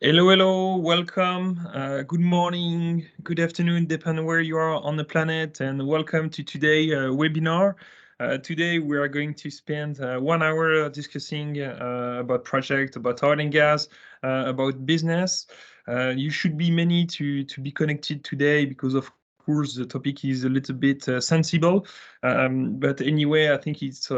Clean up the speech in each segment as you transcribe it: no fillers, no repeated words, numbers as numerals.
Hello, hello, welcome. Good morning, good afternoon, depending where you are on the planet, and welcome to today's webinar. Today we are going to spend 1 hour discussing about project, about oil and gas, about business. You should be many to be connected today because of course the topic is a little bit sensible, but anyway I think it's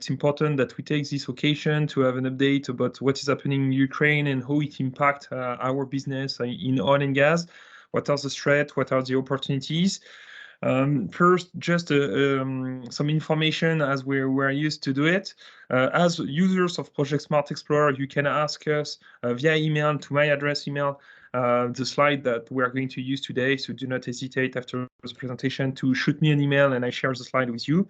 important that we take this occasion to have an update about what is happening in Ukraine and how it impacts our business in oil and gas. What are the threats? What are the opportunities? First, just some information as we're used to do it. As users of Project Smart Explorer, you can ask us via email to my address email the slide that we are going to use today. So do not hesitate after this presentation to shoot me an email and I share the slide with you.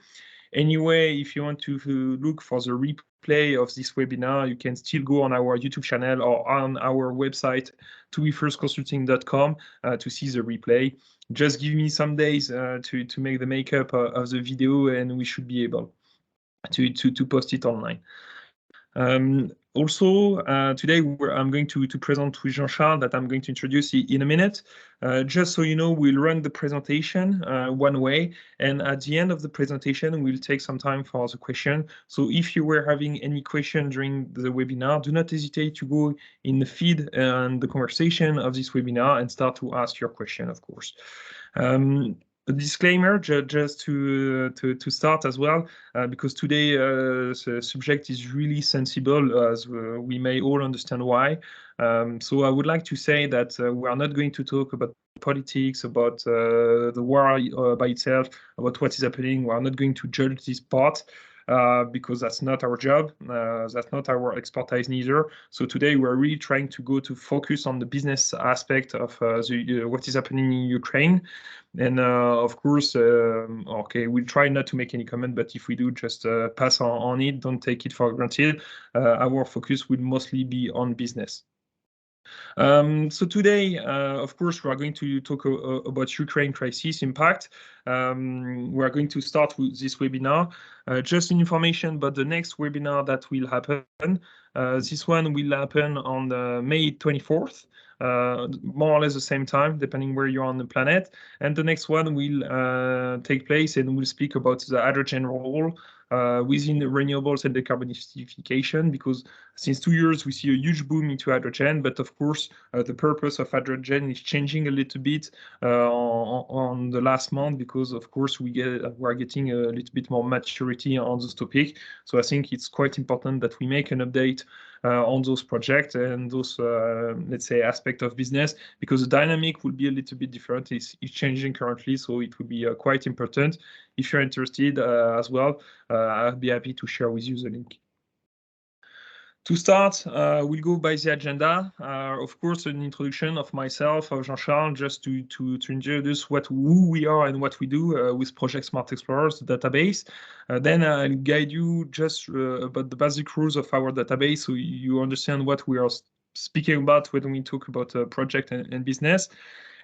Anyway, if you want to look for the replay of this webinar, you can still go on our YouTube channel or on our website, tobefirstconsulting.com, to see the replay. Just give me some days to make the makeup of the video, and we should be able to post it online. Also, today I'm going to present with Jean-Charles that I'm going to introduce in a minute. Just so you know, we'll run the presentation one way, and at the end of the presentation, we'll take some time for the question. So if you were having any question during the webinar, do not hesitate to go in the feed and the conversation of this webinar and start to ask your question, of course. A disclaimer just to start as well, because today the subject is really sensible, as we may all understand why. So I would like to say that we are not going to talk about politics, about the war by itself, about what is happening. We are not going to judge this part. Because that's not our job, that's not our expertise neither. So today we're really trying to go to focus on the business aspect of what is happening in Ukraine. And of course, okay, we'll try not to make any comment, but if we do, just pass on it, don't take it for granted. Our focus will mostly be on business. So today, of course, we are going to talk about Ukraine crisis impact. We are going to start with this webinar. Just information about the next webinar that will happen. This one will happen on May 24th. More or less the same time, depending where you're on the planet. And the next one will take place and we'll speak about the hydrogen role within renewables and decarbonization, because since 2 years we see a huge boom into hydrogen, but of course the purpose of hydrogen is changing a little bit on the last month, because of course we are getting a little bit more maturity on this topic. So I think it's quite important that we make an update on those projects and those let's say aspect of business, because the dynamic will be a little bit different. It's changing currently, so it will be quite important. If you're interested as well, I'll be happy to share with you the link. To start, we'll go by the agenda. Of course, an introduction of myself, of Jean-Charles, just to introduce who we are and what we do with Project Smart Explorers, the database. Then I'll guide you just about the basic rules of our database, so you understand what we are speaking about when we talk about project and business.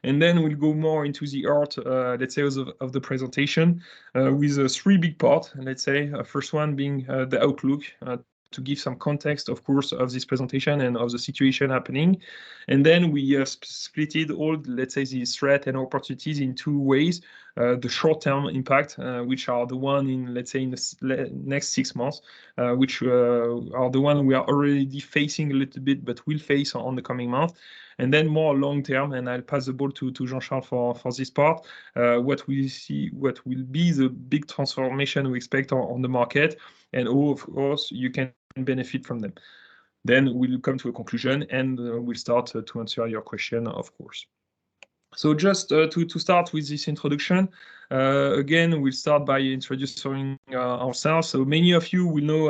And then we'll go more into the art, let's say, of the presentation with 3 big parts, let's say. First one being the outlook, to give some context, of course, of this presentation and of the situation happening. And then we splitted all, let's say, the threat and opportunities in 2 ways. The short-term impact, which are the one in, let's say, in the next 6 months, which are the one we are already facing a little bit, but will face on the coming month. And then more long-term, and I'll pass the ball to Jean-Charles for this part, what we see, what will be the big transformation we expect on the market, and of course, you can benefit from them. Then we'll come to a conclusion, and we'll start to answer your question, of course. So just to start with this introduction, again, we'll start by introducing ourselves. So many of you will know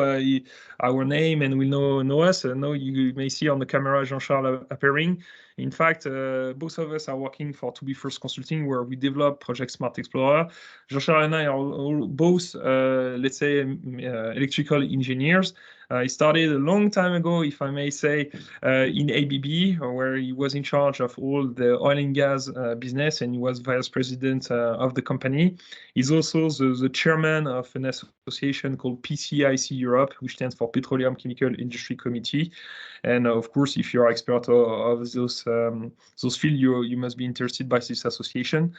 our name and will know us. Now you may see on the camera Jean-Charles appearing. In fact, both of us are working for To Be First Consulting, where we develop Project Smart Explorer. Jean-Charles and I are both, let's say, electrical engineers. He started a long time ago, if I may say, in ABB, where he was in charge of all the oil and gas business, and he was vice president of the company. He's also the chairman of an association called PCIC Europe, which stands for Petroleum Chemical Industry Committee. And of course, if you're expert of those fields, you must be interested by this association.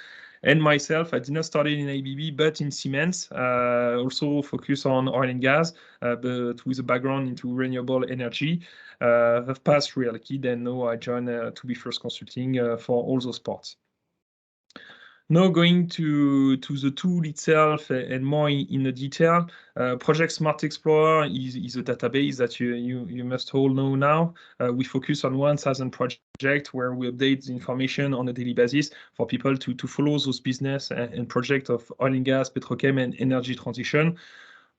And myself, I did not study in ABB, but in Siemens, also focus on oil and gas, but with a background into renewable energy. I've passed Real Kid, and now I joined To Be First Consulting for all those parts. Now going to the tool itself and more in the detail, Project Smart Explorer is a database that you must all know now. We focus on 1,000 projects where we update the information on a daily basis for people to follow those business and projects of oil and gas, petrochem, and energy transition.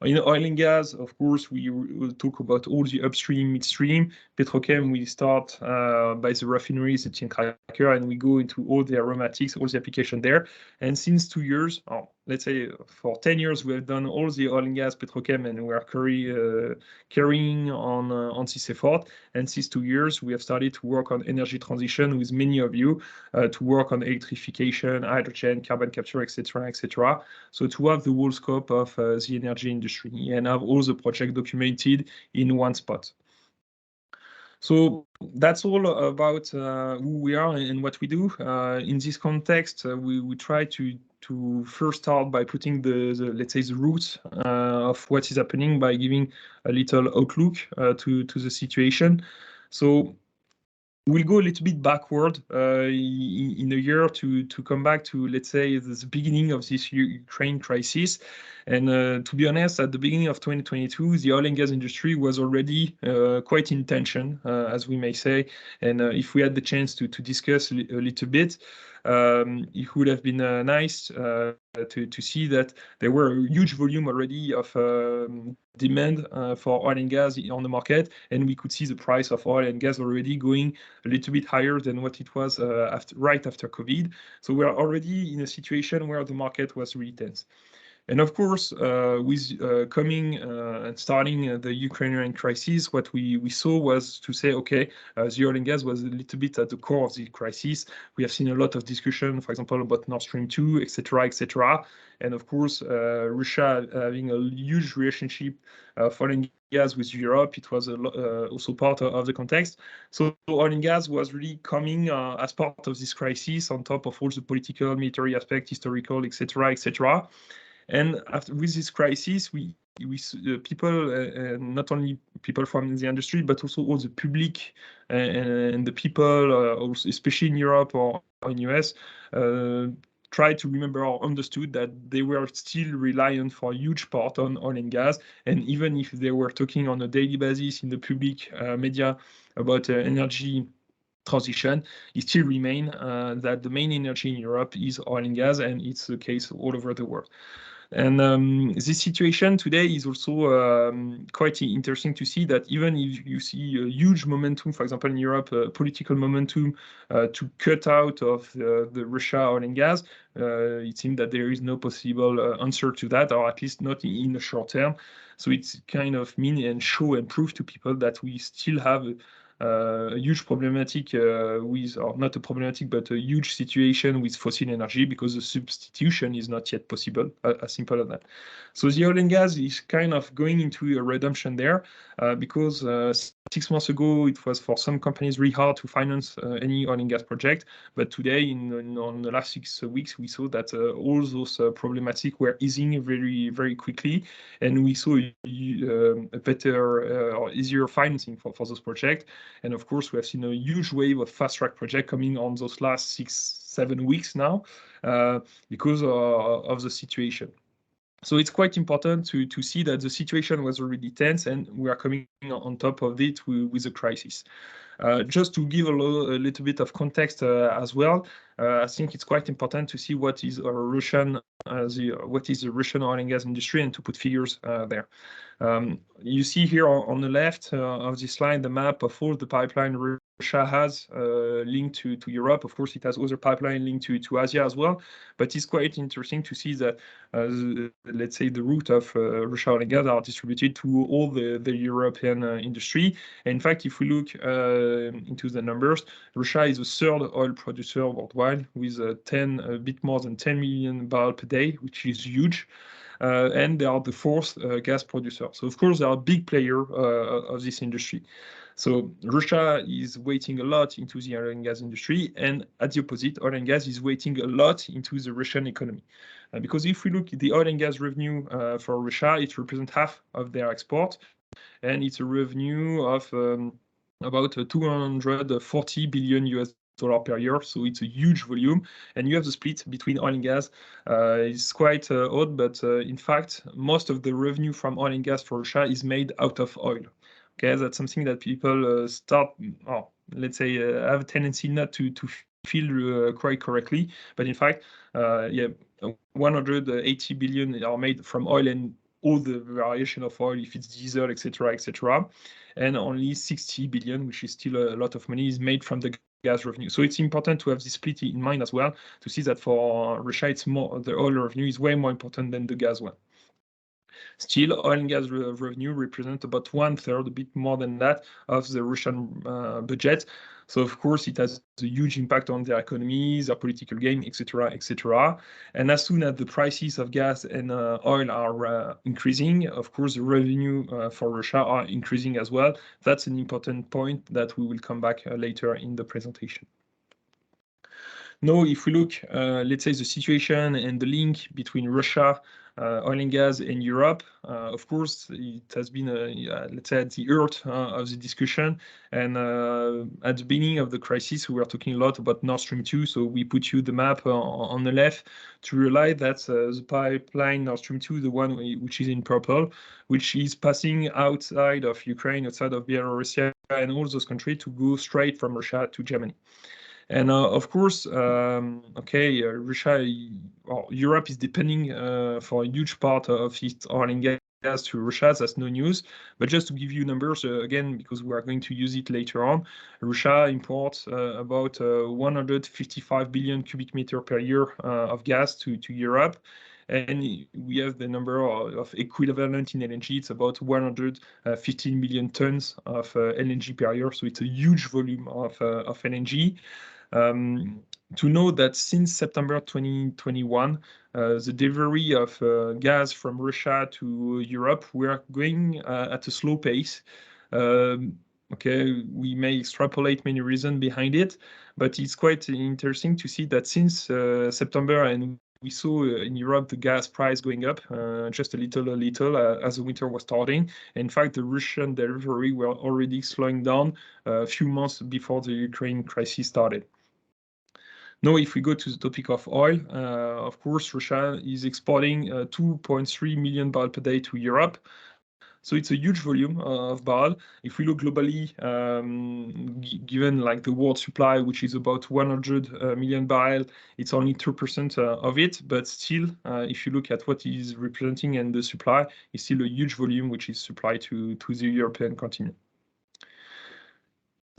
In oil and gas, of course, we will talk about all the upstream, midstream. Petrochem, we start by the refineries, the tin cracker, and we go into all the aromatics, all the application there. And since 2 years, let's say for 10 years, we have done all the oil and gas, petrochem, and we are carrying on this effort. And since 2 years, we have started to work on energy transition with many of you, to work on electrification, hydrogen, carbon capture, etc., etc. So to have the whole scope of the energy industry and have all the projects documented in one spot. So that's all about who we are and what we do. In this context, we try to first start by putting the let's say the roots of what is happening by giving a little outlook to the situation. So we'll go a little bit backward in a year to come back to, let's say, the beginning of this Ukraine crisis. And to be honest, at the beginning of 2022, the oil and gas industry was already quite in tension, as we may say. And if we had the chance to discuss a little bit, it would have been nice to see that there were a huge volume already of demand for oil and gas on the market, and we could see the price of oil and gas already going a little bit higher than what it was right after COVID. So we are already in a situation where the market was really tense. And of course, with coming and starting the Ukrainian crisis, what we saw was to say, okay, the oil and gas was a little bit at the core of the crisis. We have seen a lot of discussion, for example, about Nord Stream 2, etc., etc. And of course, Russia having a huge relationship of oil and gas with Europe, it was also part of the context. So oil and gas was really coming as part of this crisis on top of all the political, military aspect, historical, etc., etc. And with this crisis, we people, not only people from the industry, but also all the public and the people, also especially in Europe or in US, tried to remember or understood that they were still reliant for a huge part on oil and gas. And even if they were talking on a daily basis in the public media about energy transition, it still remains that the main energy in Europe is oil and gas, and it's the case all over the world. And this situation today is also quite interesting to see that even if you see a huge momentum, for example, in Europe, political momentum to cut out of the Russia oil and gas, it seems that there is no possible answer to that, or at least not in the short term. So it's kind of mean and show and prove to people that we still have a huge problematic with, or not a problematic, but a huge situation with fossil energy, because the substitution is not yet possible, as simple as that. So the oil and gas is kind of going into a redemption there, because 6 months ago, it was for some companies really hard to finance any oil and gas project. But today, on the last 6 weeks, we saw that all those problematic were easing very, very quickly. And we saw a better or easier financing for those projects. And of course, we have seen a huge wave of fast-track projects coming on those last 6-7 weeks now because of the situation. So it's quite important to see that the situation was already tense, and we are coming on top of it with the crisis. Just to give a little bit of context as well, I think it's quite important to see what is the Russian oil and gas industry, and to put figures there. You see here on the left of this slide the map of all the pipeline Russia has linked to Europe. Of course, it has other pipeline linked to Asia as well. But it's quite interesting to see that, let's say, the route of Russia oil and gas are distributed to all the European industry. And in fact, if we look into the numbers, Russia is the third oil producer worldwide with a bit more than 10 million barrels per day, which is huge. And they are the fourth gas producer. So of course, they are a big player of this industry. So Russia is weighting a lot into the oil and gas industry, and at the opposite, oil and gas is weighting a lot into the Russian economy. Because if we look at the oil and gas revenue for Russia, it represents half of their export, and it's a revenue of about 240 billion US dollar per year, so it's a huge volume. And you have the split between oil and gas. It's quite odd, but in fact, most of the revenue from oil and gas for Russia is made out of oil. Okay, that's something that people let's say, have a tendency not to feel quite correctly. But in fact, 180 billion are made from oil and all the variation of oil, if it's diesel, etc., etc. And only 60 billion, which is still a lot of money, is made from the gas revenue. So it's important to have this split in mind as well, to see that for Russia, it's more, the oil revenue is way more important than the gas one. Still, oil and gas revenue represent about 1/3, a bit more than that, of the Russian budget. So of course, it has a huge impact on their economies, their political game, etc., etc. And as soon as the prices of gas and oil are increasing, of course, the revenue for Russia are increasing as well. That's an important point that we will come back later in the presentation. Now, if we look, let's say, the situation and the link between Russia, oil and gas, and Europe, of course, it has been, let's say, at the heart of the discussion. And at the beginning of the crisis, we were talking a lot about Nord Stream 2. So we put you the map on the left to realize that the pipeline Nord Stream 2, the one which is in purple, which is passing outside of Ukraine, outside of Belarus, and all those countries to go straight from Russia to Germany. And of course, Russia, or Europe is depending for a huge part of its oil and gas to Russia. That's no news. But just to give you numbers, again, because we are going to use it later on, Russia imports about 155 billion cubic meter per year of gas to Europe. And we have the number of equivalent in LNG. It's about 115 million tons of LNG per year. So it's a huge volume of LNG. To know that since September 2021, the delivery of gas from Russia to Europe, we are going at a slow pace. We may extrapolate many reasons behind it, but it's quite interesting to see that since September, and we saw in Europe the gas price going up just a little as the winter was starting. In fact, the Russian delivery were already slowing down a few months before the Ukraine crisis started. Now, if we go to the topic of oil, of course, Russia is exporting 2.3 million barrels per day to Europe. So it's a huge volume of barrel. If we look globally, given like the world supply, which is about 100 million barrels, it's only 2% of it. But still, if you look at what is representing and the supply, it's still a huge volume which is supplied to the European continent.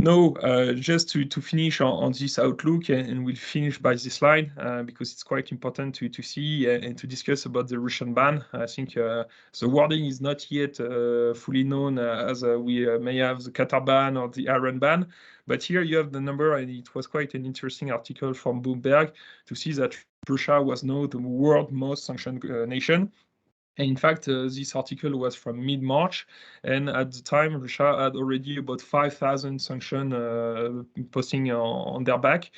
No, just to finish on this outlook, and we'll finish by this slide because it's quite important to see and to discuss about the Russian ban. I think the wording is not yet fully known as we may have the Qatar ban or the Iran ban. But here you have the number, and it was quite an interesting article from Bloomberg to see that Russia was now the world's most sanctioned nation. And in fact, this article was from mid-March, and at the time, Russia had already about 5,000 sanctions posting on their back.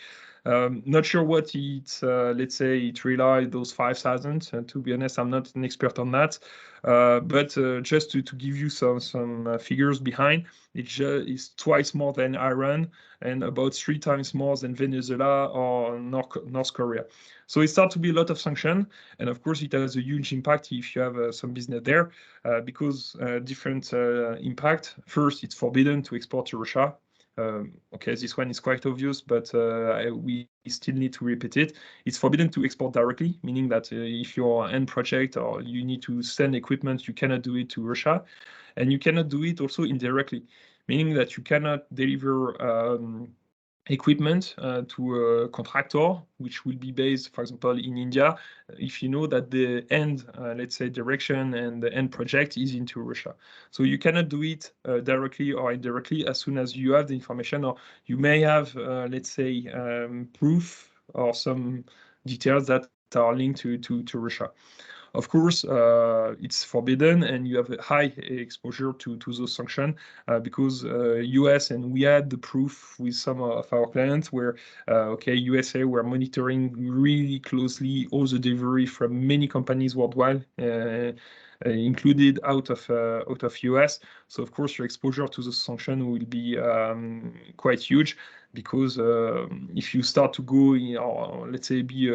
Not sure what let's say, it relied those 5,000. To be honest, I'm not an expert on that. But just to give you some figures behind, it's twice more than Iran and about 3 times more than Venezuela or North Korea. So it starts to be a lot of sanction, and of course it has a huge impact if you have some business there, because different impact. First, it's forbidden to export to Russia. This one is quite obvious, but we still need to repeat it. It's forbidden to export directly, meaning that if your end project or you need to send equipment, you cannot do it to Russia, and you cannot do it also indirectly, meaning that you cannot deliver equipment to a contractor, which will be based, for example, in India, if you know that the end, let's say, direction and the end project is into Russia. So you cannot do it directly or indirectly as soon as you have the information, or you may have, let's say, proof or some details that are linked to Russia. Of course, it's forbidden, and you have a high exposure to those sanctions because US, and we had the proof with some of our clients where, okay, USA were monitoring really closely all the delivery from many companies worldwide, included out of US. So of course, your exposure to the sanction will be quite huge because if you start to go, let's say, be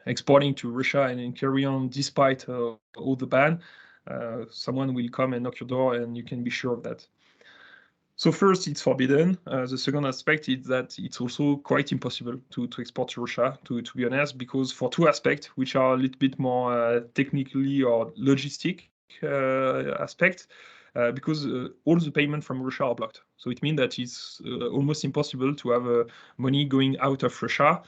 exporting to Russia and carry on despite all the ban, someone will come and knock your door, and you can be sure of that. So first, it's forbidden. The second aspect is that it's also quite impossible to export to Russia, to be honest, because for two aspects, which are a little bit more technically or logistic aspects, because all the payment from Russia are blocked. So it means that it's almost impossible to have money going out of Russia.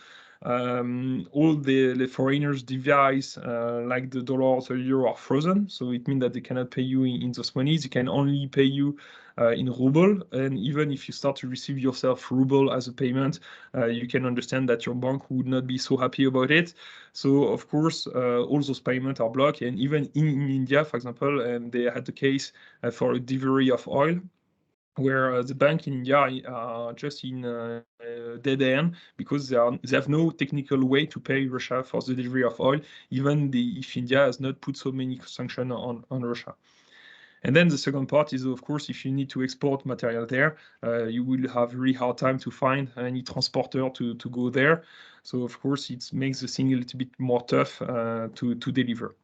All the foreigners' device, like the dollar or the euro, are frozen. So it means that they cannot pay you in those monies. They can only pay you in ruble. And even if you start to receive yourself ruble as a payment, you can understand that your bank would not be so happy about it. So of course, all those payments are blocked. And even in India, for example, and they had the case for a delivery of oil, where the bank in India are just in dead end because they have no technical way to pay Russia for the delivery of oil, even if India has not put so many sanctions on Russia. And then the second part is, of course, if you need to export material there, you will have really hard time to find any transporter to go there. So, of course, it makes the thing a little bit more tough to deliver.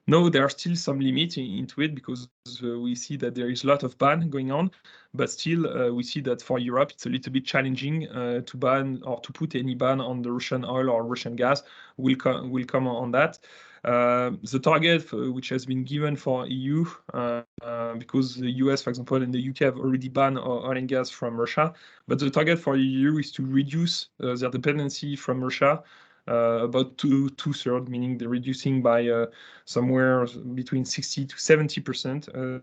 No, there are still some limits into it because we see that there is a lot of ban going on, but still we see that for Europe it's a little bit challenging to ban or to put any ban on the Russian oil or Russian gas. We'll come on that. The target which has been given for EU, because the US, for example, and the UK have already banned oil and gas from Russia, but the target for EU is to reduce their dependency from Russia about two-thirds, meaning they're reducing by somewhere between 60 to 70%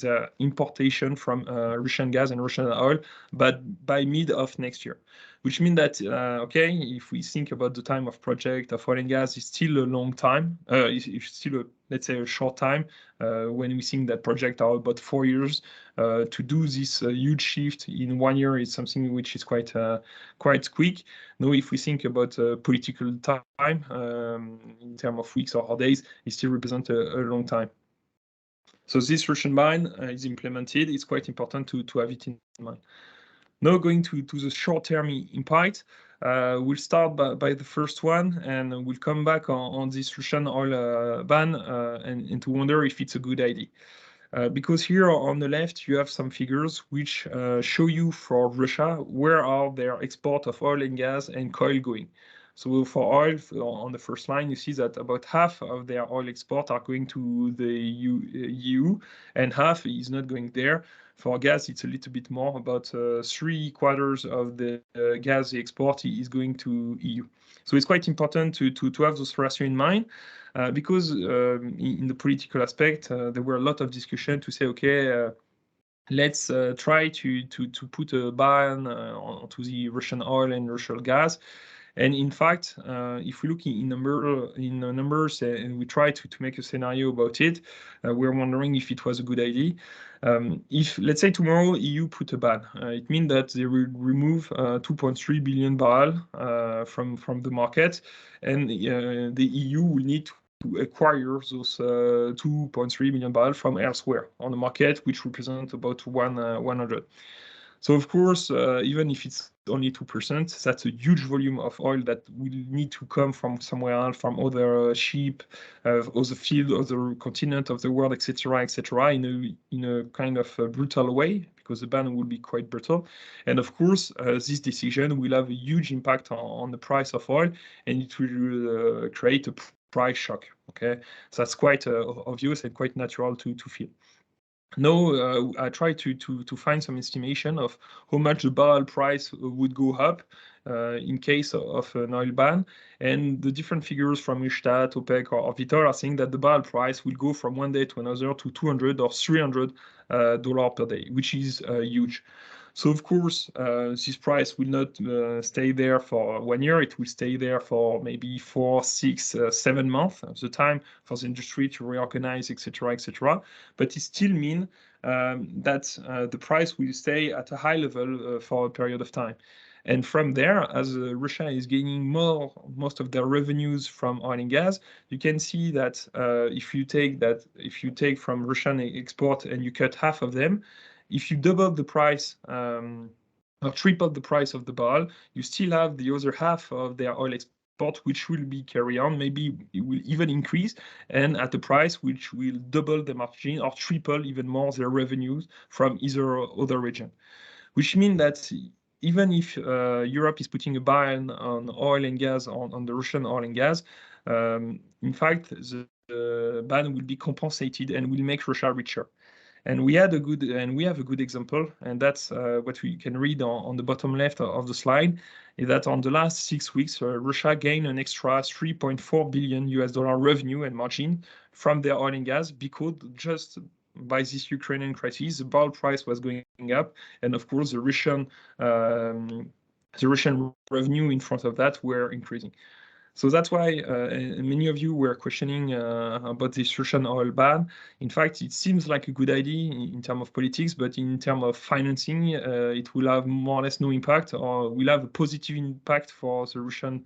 their importation from Russian gas and Russian oil, but by mid of next year. Which means that, okay, if we think about the time of project of oil and gas, it's still a long time. It's still, let's say, a short time when we think that projects are about 4 years. To do this huge shift in 1 year is something which is quite quick. Now, if we think about political time in terms of weeks or days, it still represents a long time. So this Russian ban is implemented. It's quite important to have it in mind. Now going to the short-term impact, we'll start by the first one, and we'll come back on this Russian oil ban and to wonder if it's a good idea. Because here on the left, you have some figures which show you for Russia, where are their export of oil and gas and coal going. So for oil, on the first line, you see that about half of their oil export are going to the EU, and half is not going there. For gas, it's a little bit more, about 3/4 of the gas they export is going to EU. So it's quite important to have those ratio in mind. Because in the political aspect, there were a lot of discussion to say, okay, let's try to put a ban onto the Russian oil and Russian gas. And in fact, if we look in numbers and we try to make a scenario about it, we're wondering if it was a good idea. If, let's say, tomorrow EU put a ban, it means that they will remove 2.3 billion barrels from the market, and the EU will need to acquire those 2.3 million barrels from elsewhere on the market, which represent about 100. So of course, even if it's only 2%, that's a huge volume of oil that will need to come from somewhere else, from other ship, other field, other continent of the world, etc., etc., in a kind of brutal way, because the ban will be quite brutal. And of course, this decision will have a huge impact on the price of oil, and it will create a price shock. Okay, so that's quite obvious and quite natural to feel. Now, I try to find some estimation of how much the barrel price would go up in case of an oil ban, and the different figures from Ustad, OPEC, or Vitol are saying that the barrel price will go from one day to another to 200 or 300 dollars per day, which is huge. So of course, this price will not stay there for 1 year. It will stay there for maybe 4, 6, 7 months, the time for the industry to reorganize, etc., etc. But it still means that the price will stay at a high level for a period of time. And from there, as Russia is gaining most of their revenues from oil and gas, you can see that if you take from Russian export and you cut half of them, if you double the price or triple the price of the barrel, you still have the other half of their oil export, which will be carry on. Maybe it will even increase, and at a price which will double the margin or triple even more their revenues from either other region. Which means that even if Europe is putting a ban on oil and gas, on the Russian oil and gas, in fact, the ban will be compensated and will make Russia richer. And we have a good example, and that's what we can read on the bottom left of the slide, is that on the last 6 weeks, Russia gained an extra 3.4 billion US dollar revenue and margin from their oil and gas, because just by this Ukrainian crisis, the barrel price was going up, and of course the Russian revenue in front of that were increasing. So that's why many of you were questioning about this Russian oil ban. In fact, it seems like a good idea in terms of politics, but in terms of financing, it will have more or less no impact, or will have a positive impact for the Russian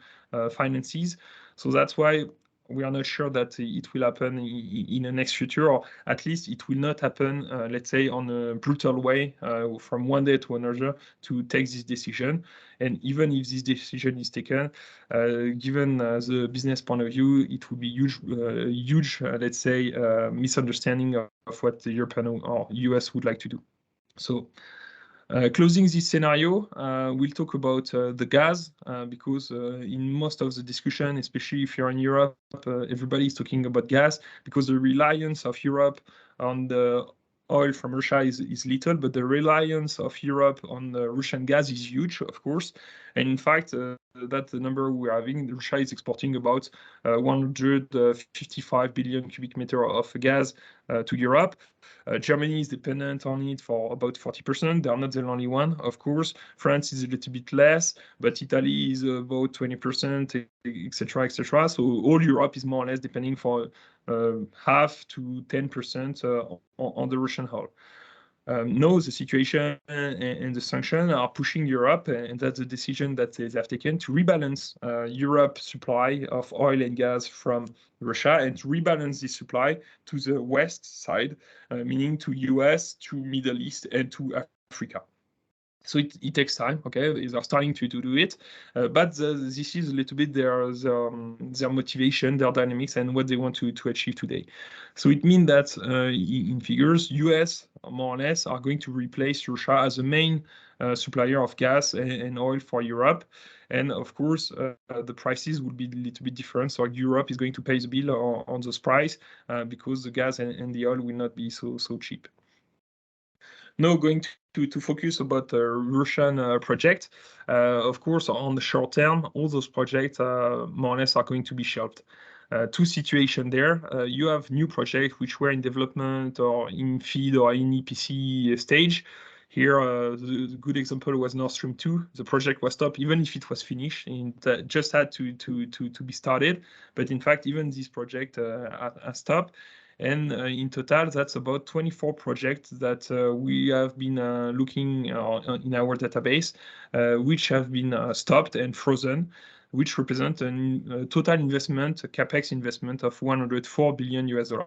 finances. So that's why we are not sure that it will happen in the next future, or at least it will not happen, let's say, on a brutal way from one day to another to take this decision. And even if this decision is taken, given the business point of view, it will be huge, let's say, misunderstanding of what the European or US would like to do. So closing this scenario, we'll talk about the gas, because in most of the discussion, especially if you're in Europe, everybody is talking about gas, because the reliance of Europe on the oil from Russia is little, but the reliance of Europe on the Russian gas is huge, of course. And in fact, that's the number we're having. Russia is exporting about 155 billion cubic meter of gas to Europe. Germany is dependent on it for about 40%. They are not the only one, of course. France is a little bit less, but Italy is about 20%, etc., etc. So all Europe is more or less depending for half to 10% on the Russian oil. Now the situation and the sanctions are pushing Europe, and that's the decision that they have taken to rebalance Europe's supply of oil and gas from Russia, and to rebalance this supply to the west side, meaning to US, to Middle East, and to Africa. So it takes time, okay? They're starting to do it, but this is a little bit their motivation, their dynamics, and what they want to achieve today. So it means that in figures, US more or less are going to replace Russia as the main supplier of gas and oil for Europe. And of course, the prices will be a little bit different. So Europe is going to pay the bill on those price because the gas and the oil will not be so cheap. Now going to focus about the Russian project. Of course, on the short term, all those projects more or less are going to be shelved. Two situations there. You have new projects which were in development or in FEED or in EPC stage. Here, the good example was Nord Stream 2. The project was stopped, even if it was finished, and just had to be started. But in fact, even this project has stopped. And in total, that's about 24 projects that we have been looking in our database, which have been stopped and frozen, which represent a total investment, a capex investment of 104 billion US dollars.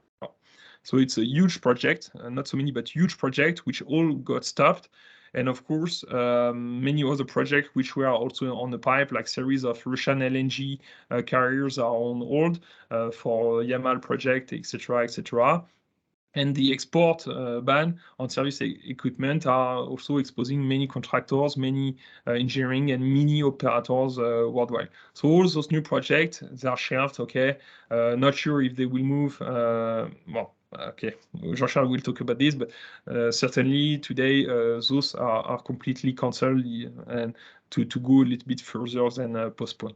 So it's a huge project, not so many, but huge project, which all got stopped. And of course, many other projects which were also on the pipe, like series of Russian LNG carriers are on hold for Yamal project, etc., etc. And the export ban on service equipment are also exposing many contractors, many engineering and mini operators worldwide. So all those new projects, they are shelved, okay? Not sure if they will move, well, okay, Jean-Charles will talk about this, but certainly today those are completely cancelled and to go a little bit further than postponed.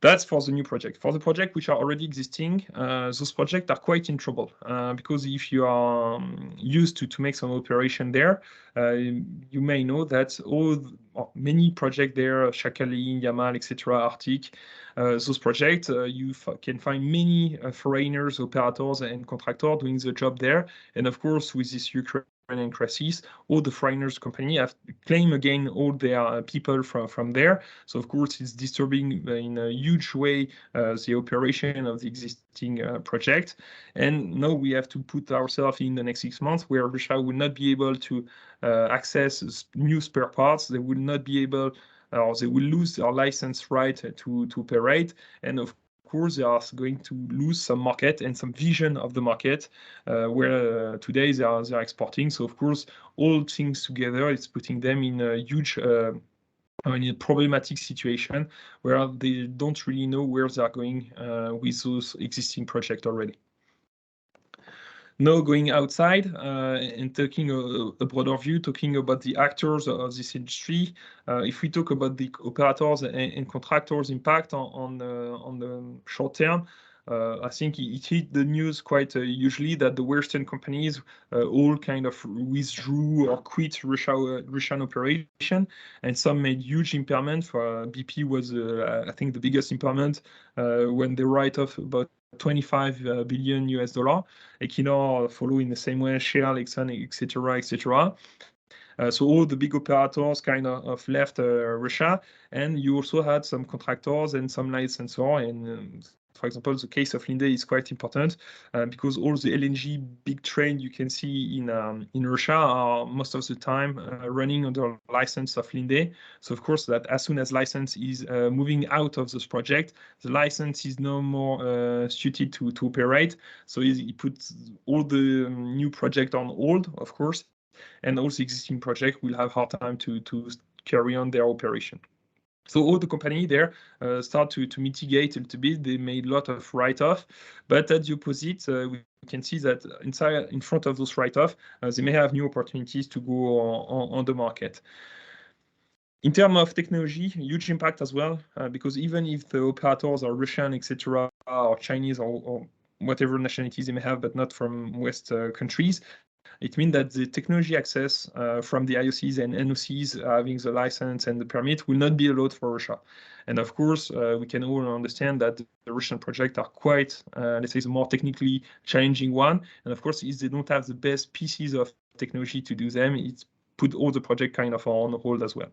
That's for the new project. For the project which are already existing, those projects are quite in trouble because if you are used to make some operation there, you may know that many projects there, Shakali, Yamal, etc., Arctic, those projects, you can find many foreigners, operators, and contractors doing the job there. And of course, with this Ukrainian crisis, all the foreigners company have claimed again all their people from there. So of course, it's disturbing in a huge way the operation of the existing project. And now we have to put ourselves in the next 6 months where Russia will not be able to access new spare parts. They will not be able, or they will lose their license right to operate. And of course, they are going to lose some market and some vision of the market where today they are exporting. So of course, all things together, it's putting them in a huge in a problematic situation where they don't really know where they are going with those existing projects already. Now going outside and taking a broader view, talking about the actors of this industry, if we talk about the operators and contractors' impact on the short term, I think it hit the news quite usually that the Western companies all kind of withdrew or quit Russian operation, and some made huge impairment. For BP was, I think, the biggest impairment when they write off about $25 billion. Equinor follow in the same way, Shell, Exxon, etc., etc. So all the big operators kind of left Russia, and you also had some contractors and some licensors. And for example, the case of Linde is quite important because all the LNG big train you can see in Russia are most of the time running under license of Linde. So of course, that as soon as license is moving out of this project, the license is no more suited to operate. So he puts all the new project on hold, of course, and all the existing project will have hard time to carry on their operation. So all the company there start to mitigate a little bit. They made a lot of write-off, but at the opposite, we can see that in front of those write-off, they may have new opportunities to go on the market. In terms of technology, huge impact as well, because even if the operators are Russian, etc., or Chinese or whatever nationalities they may have, but not from West countries, it means that the technology access from the IOCs and NOCs having the license and the permit will not be allowed for Russia. And of course, we can all understand that the Russian projects are quite, let's say, the more technically challenging one. And of course, if they don't have the best pieces of technology to do them, it's put all the project kind of on hold as well.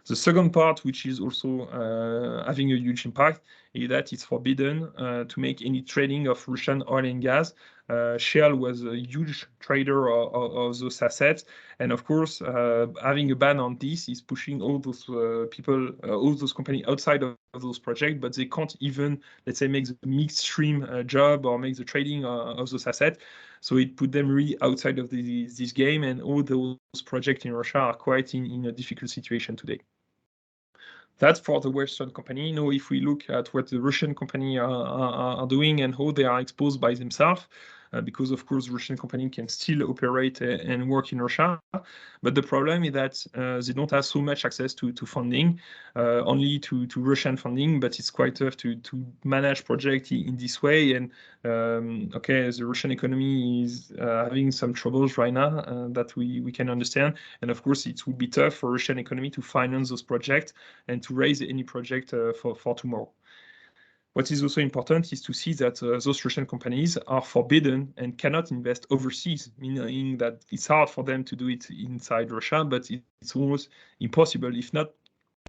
The second part, which is also having a huge impact, is that it's forbidden to make any trading of Russian oil and gas. Shell was a huge trader of those assets. And of course, having a ban on this is pushing all those people, all those companies outside of those projects, but they can't even, let's say, make the midstream job or make the trading of those assets. So it put them really outside of this game, and all those projects in Russia are quite in a difficult situation today. That's for the Western company. Now, if we look at what the Russian company are doing and how they are exposed by themselves, because of course Russian company can still operate and work in Russia, but the problem is that they don't have so much access to funding, only to Russian funding. But it's quite tough to manage project in this way. And okay, the Russian economy is having some troubles right now that we can understand. And of course, it would be tough for Russian economy to finance those projects and to raise any project for tomorrow. What is also important is to see that those Russian companies are forbidden and cannot invest overseas, meaning that it's hard for them to do it inside Russia, but it's almost impossible, if not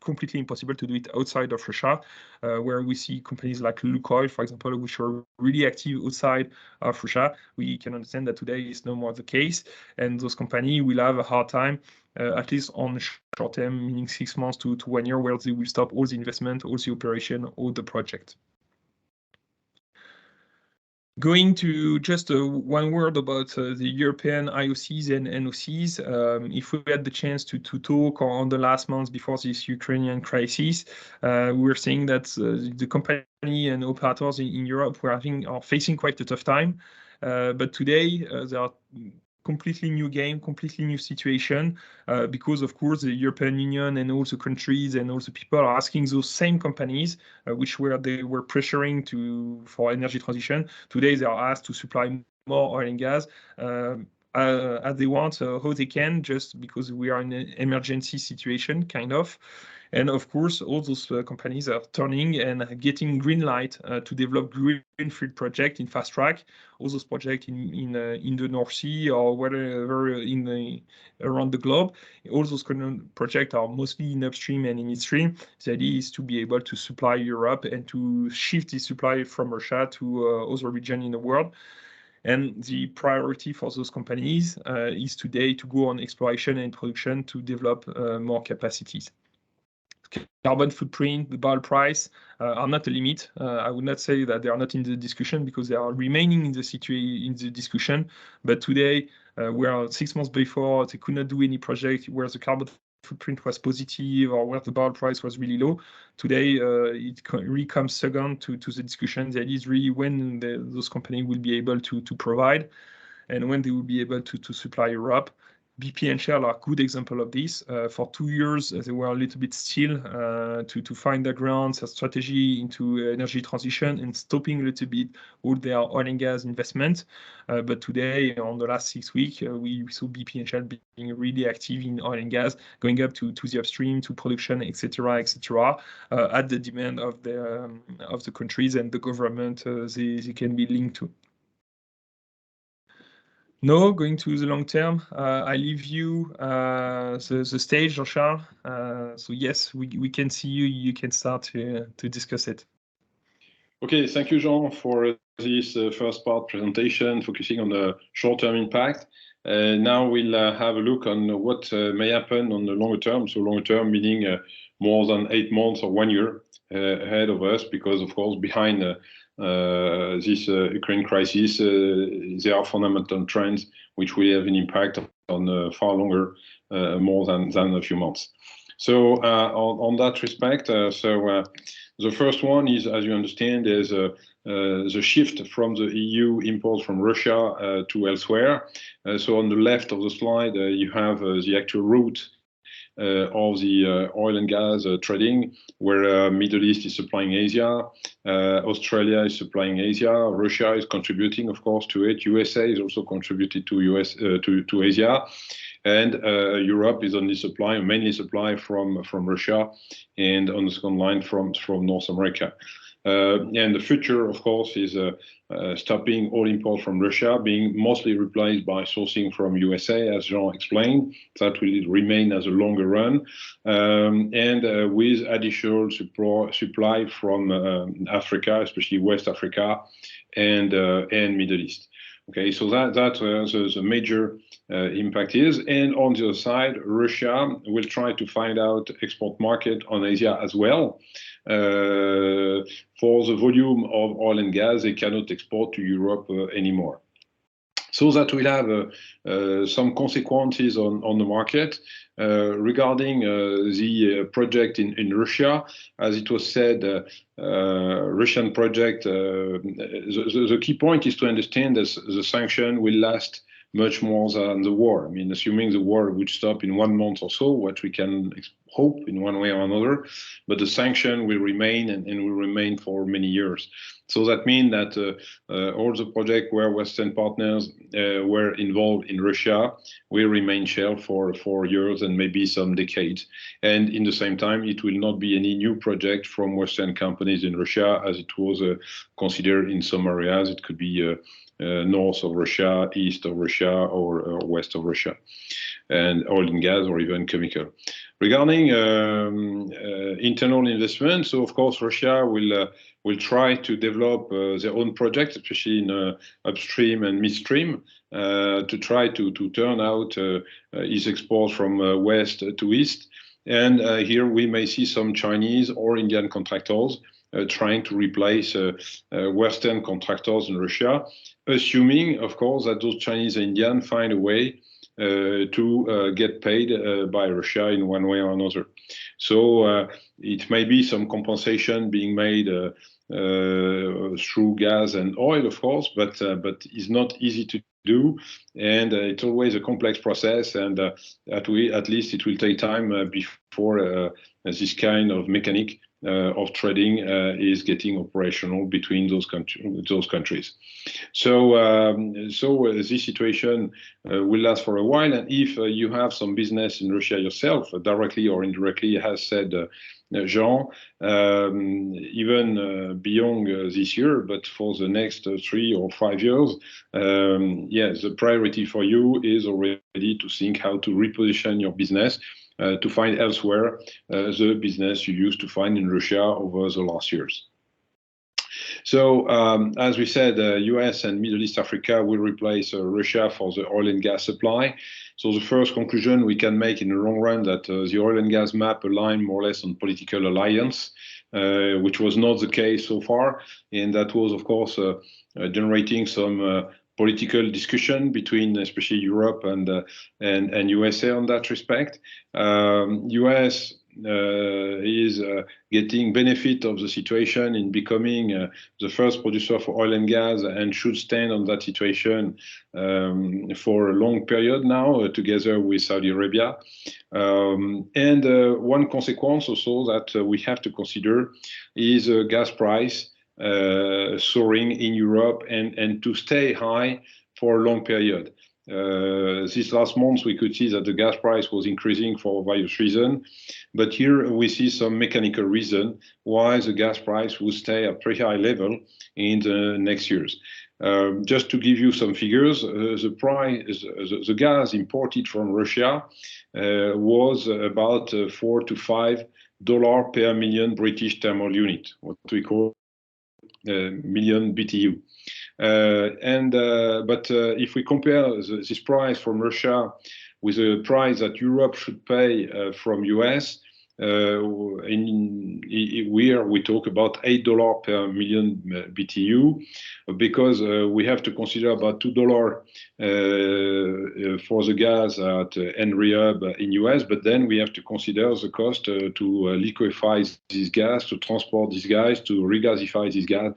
completely impossible, to do it outside of Russia, where we see companies like Lukoil, for example, which are really active outside of Russia. We can understand that today is no more the case, and those companies will have a hard time, at least on short term, meaning 6 months to 1 year, where they will stop all the investment, all the operation, all the project. Going to just one word about the European IOCs and NOCs. If we had the chance to talk on the last months before this Ukrainian crisis, we were saying that the company and operators in Europe are facing quite a tough time. But today, there are completely new game, completely new situation, because of course the European Union and also countries and also people are asking those same companies, which they were pressuring for energy transition. Today they are asked to supply more oil and gas as they want, how they can, just because we are in an emergency situation, kind of. And of course, all those companies are turning and getting green light to develop greenfield project in fast track. All those projects in the North Sea or wherever around the globe. All those projects are mostly in upstream and in midstream. The idea is to be able to supply Europe and to shift the supply from Russia to other regions in the world. And the priority for those companies is today to go on exploration and production to develop more capacities. Carbon footprint, the barrel price are not a limit. I would not say that they are not in the discussion, because they are remaining in the discussion. But today, we are 6 months before, they could not do any project where the carbon footprint was positive or where the barrel price was really low. Today, it really comes second to the discussion. That is really when those companies will be able to provide, and when they will be able to supply Europe. BP and Shell are a good example of this. For 2 years, they were a little bit still to find their grounds, their strategy into energy transition, and stopping a little bit all their oil and gas investments. But today, on the last 6 weeks, we saw BP and Shell being really active in oil and gas, going up to the upstream, to production, etc., at the demand of the countries and the government they can be linked to. No, going to the long term, I leave you the stage, Jean-Charles. So yes, we can see you. You can start to discuss it. Okay, thank you, Jean, for this first part presentation, focusing on the short-term impact. Now we'll have a look on what may happen on the longer term. So longer term meaning more than 8 months or 1 year ahead of us, because of course behind this Ukraine crisis, there are fundamental trends which will have an impact on far longer, more than a few months. So on that respect, the first one is, as you understand, is the shift from the EU imports from Russia to elsewhere. So on the left of the slide, you have the actual route of the oil and gas trading, where Middle East is supplying Asia, Australia is supplying Asia, Russia is contributing, of course, to it. USA is also contributed to Asia, and Europe is only mainly supply from Russia, and on the second line from North America. And the future, of course, is stopping all imports from Russia, being mostly replaced by sourcing from USA, as Jean explained. That will remain as a longer run, and with additional supply from Africa, especially West Africa and Middle East. Okay, so that's the major impact is. And on the other side, Russia will try to find out export market on Asia as well. For the volume of oil and gas they cannot export to Europe anymore. So that will have some consequences on the market. Regarding the project in Russia, as it was said, Russian project, the key point is to understand that the sanction will last much more than the war. I mean, assuming the war would stop in 1 month or so, what we can hope in one way or another, but the sanction will remain and will remain for many years. So that means that all the projects where Western partners were involved in Russia will remain shelved for years and maybe some decades. And in the same time, it will not be any new project from Western companies in Russia, as it was considered in some areas. It could be north of Russia, east of Russia, or west of Russia, and oil and gas or even chemical. Regarding internal investment, so of course Russia will try to develop their own projects, especially in upstream and midstream, to try to turn out its exports from west to east. And here we may see some Chinese or Indian contractors trying to replace Western contractors in Russia, assuming, of course, that those Chinese and Indian find a way to get paid by Russia in one way or another. So it may be some compensation being made through gas and oil, of course, but it's not easy to do, and it's always a complex process, and at least it will take time before this kind of mechanic of trading is getting operational between those countries. So this situation will last for a while, and if you have some business in Russia yourself, directly or indirectly, as said Jean, even beyond this year, but for the next 3 or 5 years, the priority for you is already to think how to reposition your business to find elsewhere the business you used to find in Russia over the last years. So, as we said, US and Middle East Africa will replace Russia for the oil and gas supply. So the first conclusion we can make in the long run that the oil and gas map align more or less on political alliance, which was not the case so far. And that was, of course, generating some political discussion between especially Europe and USA on that respect. US is getting benefit of the situation in becoming the first producer for oil and gas, and should stand on that situation for a long period now, together with Saudi Arabia. And one consequence also that we have to consider is gas price soaring in Europe and to stay high for a long period. This last month, we could see that the gas price was increasing for various reasons, but here we see some mechanical reason why the gas price will stay at pretty high level in the next years. Just to give you some figures, the gas imported from Russia was about $4 to $5 per million British thermal unit, what we call million BTU. But if we compare this price from Russia with the price that Europe should pay from US, we talk about $8 per million BTU, because we have to consider about $2 for the gas at Henry Hub in US, but then we have to consider the cost to liquefy this gas, to transport this gas, to regasify this gas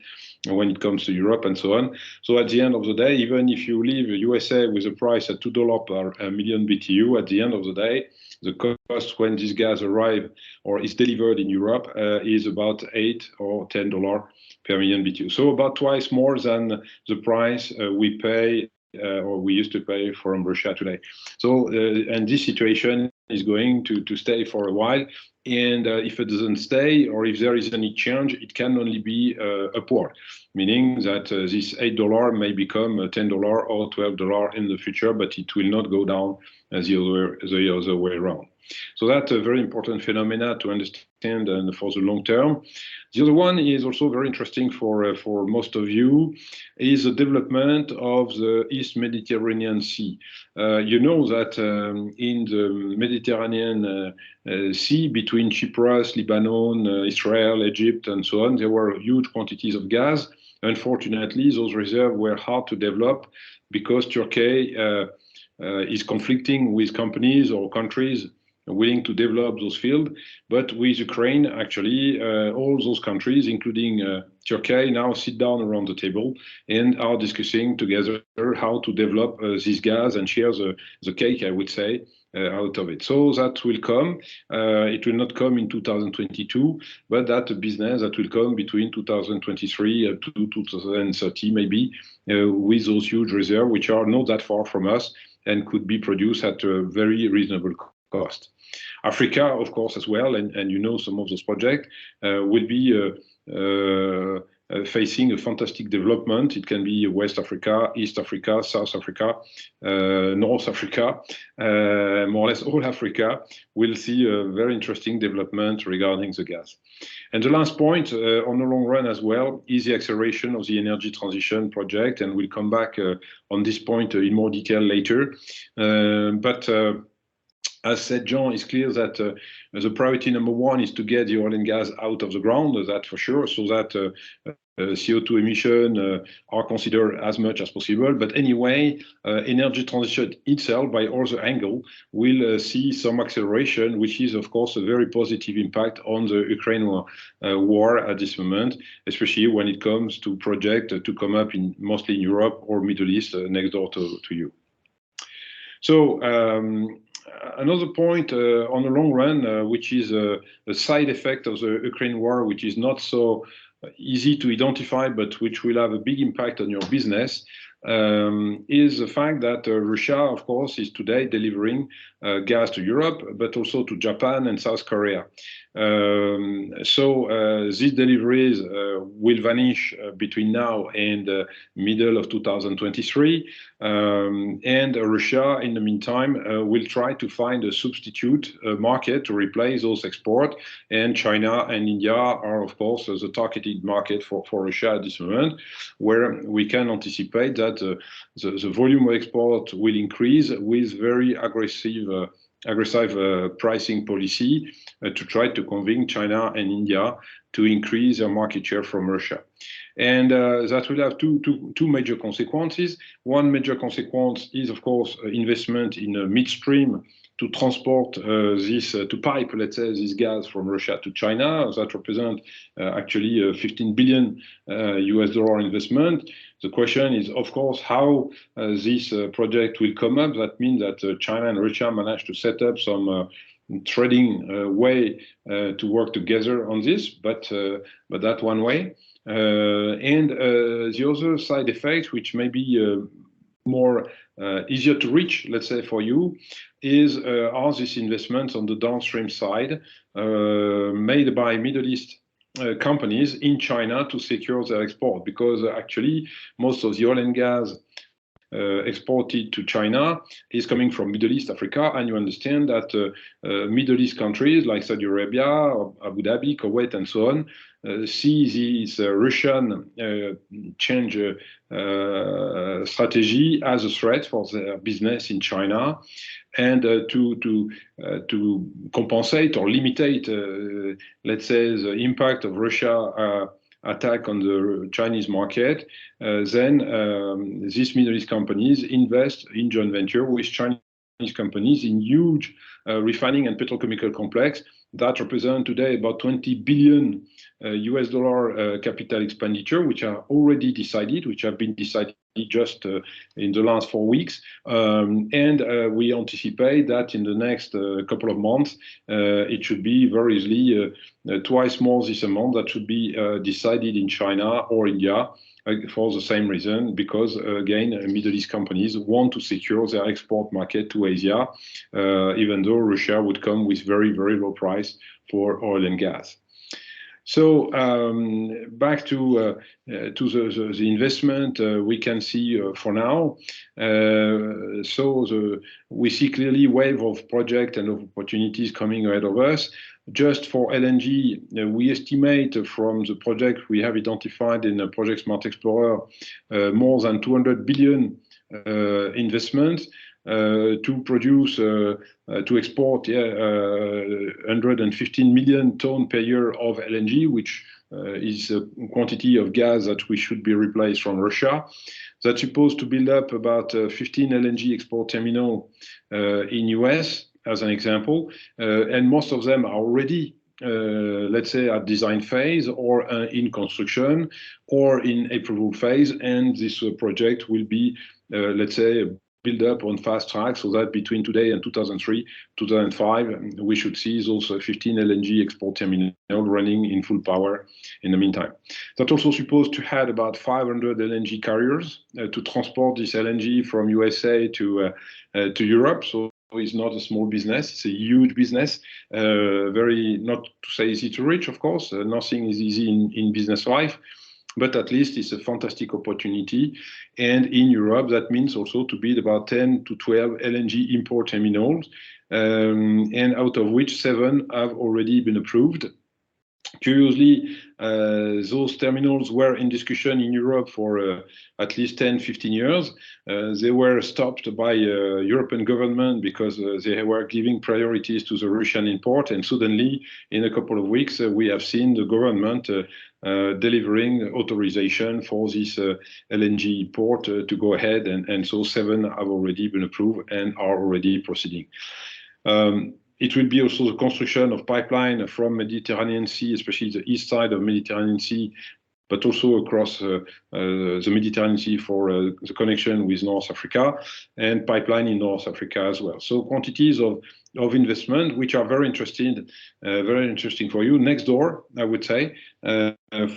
when it comes to Europe and so on. So at the end of the day, even if you leave USA with a price at $2 per million BTU, at the end of the day, the cost when this gas arrives or is delivered in Europe is about $8 or $10 per million BTU. So about twice more than the price we pay or we used to pay from Russia today. So, and this situation is going to stay for a while. And if it doesn't stay, or if there is any change, it can only be upward, meaning that this $8 may become $10 or $12 in the future, but it will not go down the other way around. So that's a very important phenomena to understand and for the long term. The other one is also very interesting for most of you, is the development of the East Mediterranean Sea. You know that in the Mediterranean Sea, between Cyprus, Lebanon, Israel, Egypt, and so on, there were huge quantities of gas. Unfortunately, those reserves were hard to develop because Turkey is conflicting with companies or countries willing to develop those fields. But with Ukraine, actually, all those countries, including Turkey, now sit down around the table and are discussing together how to develop this gas and share the cake, I would say, out of it. So that will come. It will not come in 2022, but that's a business that will come between 2023 to 2030, maybe, with those huge reserves, which are not that far from us and could be produced at a very reasonable cost. Africa, of course, as well, and you know some of those projects will be facing a fantastic development. It can be West Africa, East Africa, South Africa, North Africa, more or less all Africa will see a very interesting development regarding the gas. And the last point on the long run as well is the acceleration of the energy transition project, and we'll come back on this point in more detail later. But as said, Jean, it's clear that the priority number one is to get the oil and gas out of the ground, that for sure, so that CO2 emissions are considered as much as possible. But anyway, energy transition itself, by other angle, will see some acceleration, which is, of course, a very positive impact on the Ukraine war at this moment, especially when it comes to projects to come up mostly in Europe or Middle East next door to you. So another point on the long run, which is a side effect of the Ukraine war, which is not so easy to identify, but which will have a big impact on your business, is the fact that Russia, of course, is today delivering gas to Europe, but also to Japan and South Korea. So these deliveries will vanish between now and middle of 2023. And Russia, in the meantime, will try to find a substitute market to replace those exports. And China and India are, of course, the targeted market for Russia at this moment, where we can anticipate that the volume of export will increase with very aggressive pricing policy to try to convince China and India to increase their market share from Russia. And that will have two major consequences. One major consequence is, of course, investment in midstream to transport to pipe, let's say, this gas from Russia to China. That represents actually a $15 billion US investment. The question is, of course, how this project will come up. That means that China and Russia managed to set up some trading way to work together on this, but that one way. And the other side effect, which may be more easier to reach, let's say, for you, are these investments on the downstream side made by Middle East companies in China to secure their export, because actually most of the oil and gas exported to China is coming from Middle East, Africa, and you understand that Middle East countries like Saudi Arabia, Abu Dhabi, Kuwait, and so on see this Russian change strategy as a threat for their business in China, and to compensate or limitate, let's say, the impact of Russia attack on the Chinese market, then these Middle East companies invest in joint venture with Chinese companies in huge refining and petrochemical complex that represent today about $20 billion US capital expenditure, which are already decided, which have been decided just in the last 4 weeks. And we anticipate that in the next couple of months, it should be very easily twice more this amount that should be decided in China or India for the same reason, because again, Middle East companies want to secure their export market to Asia, even though Russia would come with very, very low price for oil and gas. So back to the investment we can see for now. We see clearly wave of project and of opportunities coming ahead of us. Just for LNG, we estimate from the project we have identified in the Project Smart Explorer more than 200 billion investments to produce, to export 115 million tons per year of LNG, which is a quantity of gas that we should be replaced from Russia. That's supposed to build up about 15 LNG export terminals in US, as an example, and most of them are already, let's say, at design phase or in construction or in approval phase, and this project will be, let's say, build up on fast track, so that between today and 2003, 2005, we should see those 15 LNG export terminals running in full power in the meantime. That's also supposed to add about 500 LNG carriers to transport this LNG from USA to Europe. So it's not a small business, it's a huge business, very, not to say easy to reach, of course, nothing is easy in business life, but at least it's a fantastic opportunity. And in Europe, that means also to build about 10 to 12 LNG import terminals, and out of which 7 have already been approved. Curiously, those terminals were in discussion in Europe for at least 10, 15 years. They were stopped by European government because they were giving priorities to the Russian import. And suddenly, in a couple of weeks, we have seen the government delivering authorization for this LNG port to go ahead. And so 7 have already been approved and are already proceeding. It will be also the construction of pipeline from Mediterranean Sea, especially the east side of Mediterranean Sea, but also across the Mediterranean Sea for the connection with North Africa, and pipeline in North Africa as well. So quantities of investment which are very interesting for you. Next door, I would say,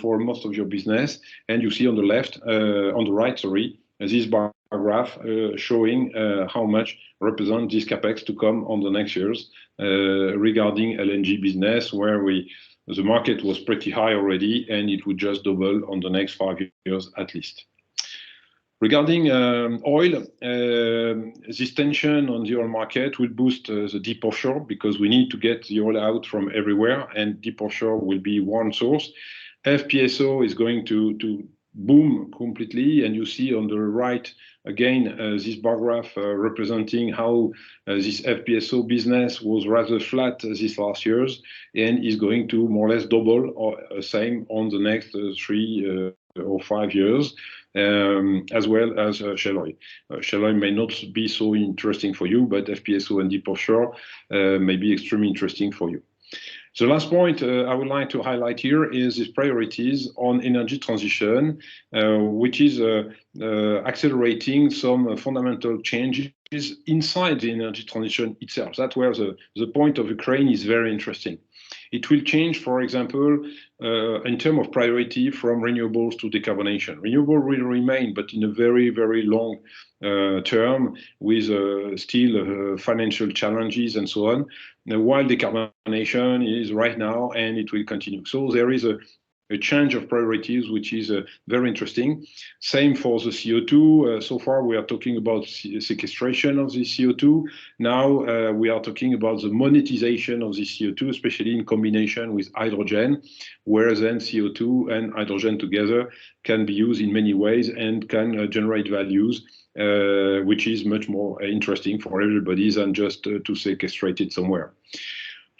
for most of your business. And you see on the left, on the right, sorry, this bar graph showing how much represent this capex to come on the next years regarding LNG business, where the market was pretty high already, and it would just double on the next 5 years at least. Regarding oil, this tension on the oil market will boost the deep offshore, because we need to get the oil out from everywhere, and deep offshore will be one source. FPSO is going to boom completely, and you see on the right again this bar graph representing how this FPSO business was rather flat these last years, and is going to more or less double or same on the next 3 or 5 years, as well as shale oil. Shale oil may not be so interesting for you, but FPSO and deep offshore may be extremely interesting for you. The last point I would like to highlight here is these priorities on energy transition, which is accelerating some fundamental changes inside the energy transition itself. That's where the point of Ukraine is very interesting. It will change, for example, in terms of priority from renewables to decarbonation. Renewable will remain, but in a very, very long term, with still financial challenges and so on, while decarbonation is right now, and it will continue. So there is a change of priorities, which is very interesting. Same for the CO2. So far, we are talking about sequestration of the CO2. Now we are talking about the monetization of the CO2, especially in combination with hydrogen, where then CO2 and hydrogen together can be used in many ways and can generate values, which is much more interesting for everybody than just to sequestrate it somewhere.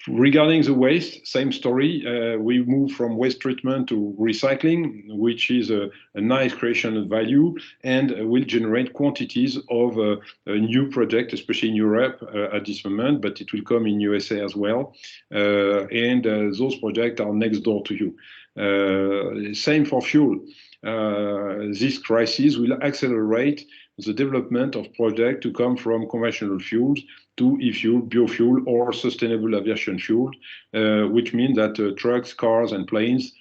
Regarding the waste, same story. We move from waste treatment to recycling, which is a nice creation of value, and will generate quantities of a new project, especially in Europe at this moment, but it will come in USA as well. And those projects are next door to you. Same for fuel. This crisis will accelerate the development of projects to come from conventional fuels to e-fuel, biofuel, or sustainable aviation fuel, which means that trucks, cars, and planes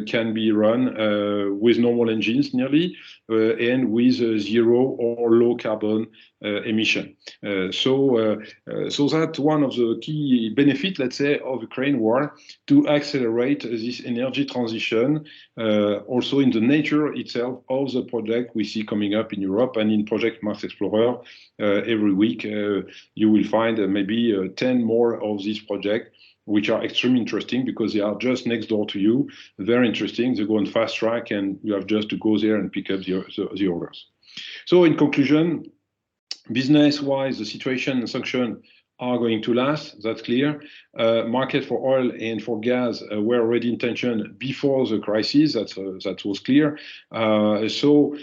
can be run with normal engines nearly, and with zero or low carbon emission. So that's one of the key benefits, let's say, of Ukraine war, to accelerate this energy transition, also in the nature itself of the project we see coming up in Europe. And in Project Mars Explorer, every week you will find maybe 10 more of these projects, which are extremely interesting because they are just next door to you. Very interesting. They go on fast track, and you have just to go there and pick up the orders. So in conclusion, business-wise, the situation and sanction are going to last, that's clear. Market for oil and for gas were already in tension before the crisis, that was clear. So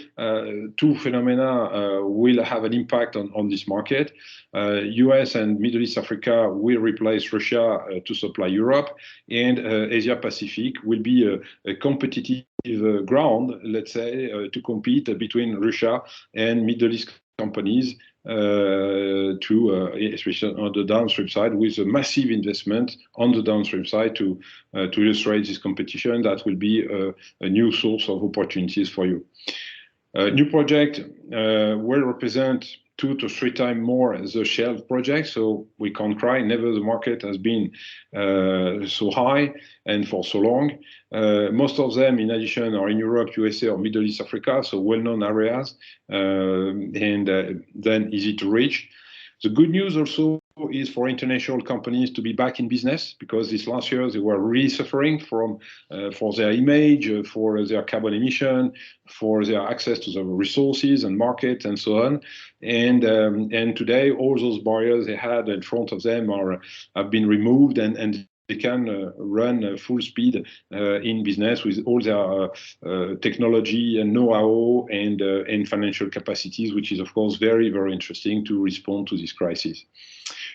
two phenomena will have an impact on this market. US and Middle East Africa will replace Russia to supply Europe, and Asia Pacific will be a competitive ground, let's say, to compete between Russia and Middle East companies, especially on the downstream side, with a massive investment on the downstream side to illustrate this competition. That will be a new source of opportunities for you. New project will represent 2 to 3 times more the shale project, so we can't cry. Never the market has been so high and for so long. Most of them, in addition, are in Europe, USA, or Middle East Africa, so well-known areas, and then easy to reach. The good news also is for international companies to be back in business, because this last year they were really suffering from for their image, for their carbon emission, for their access to the resources and market and so on. And today all those barriers they had in front of them have been removed, and they can run full speed in business with all their technology and know-how and financial capacities, which is of course very, very interesting to respond to this crisis.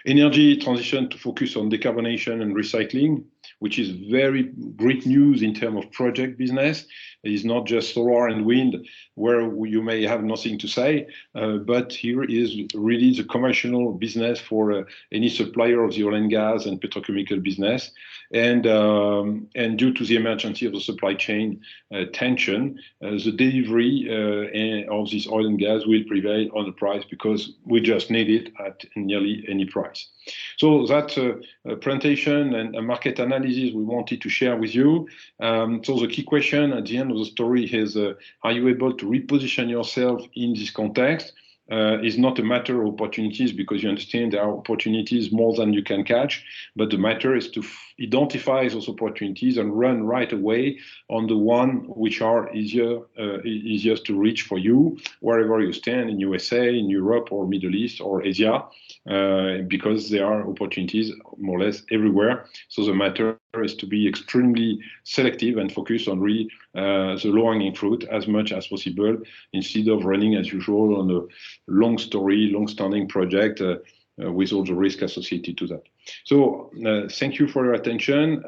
Energy transition to focus on decarbonation and recycling, which is very great news in terms of project business. It is not just solar and wind, where you may have nothing to say, but here is really the commercial business for any supplier of the oil and gas and petrochemical business. And due to the emergency of the supply chain tension, the delivery of this oil and gas will prevail on the price, because we just need it at nearly any price. So that's a presentation and a market analysis we wanted to share with you. So the key question at the end of the story is, are you able to reposition yourself in this context? Is not a matter of opportunities, because you understand there are opportunities more than you can catch, but the matter is to identify those opportunities and run right away on the one which are easiest to reach for you, wherever you stand, in USA, in Europe, or Middle East, or Asia, because there are opportunities more or less everywhere. So the matter is to be extremely selective and focus on really the low-hanging fruit as much as possible, instead of running as usual on a long-standing project with all the risk associated to that. So thank you for your attention.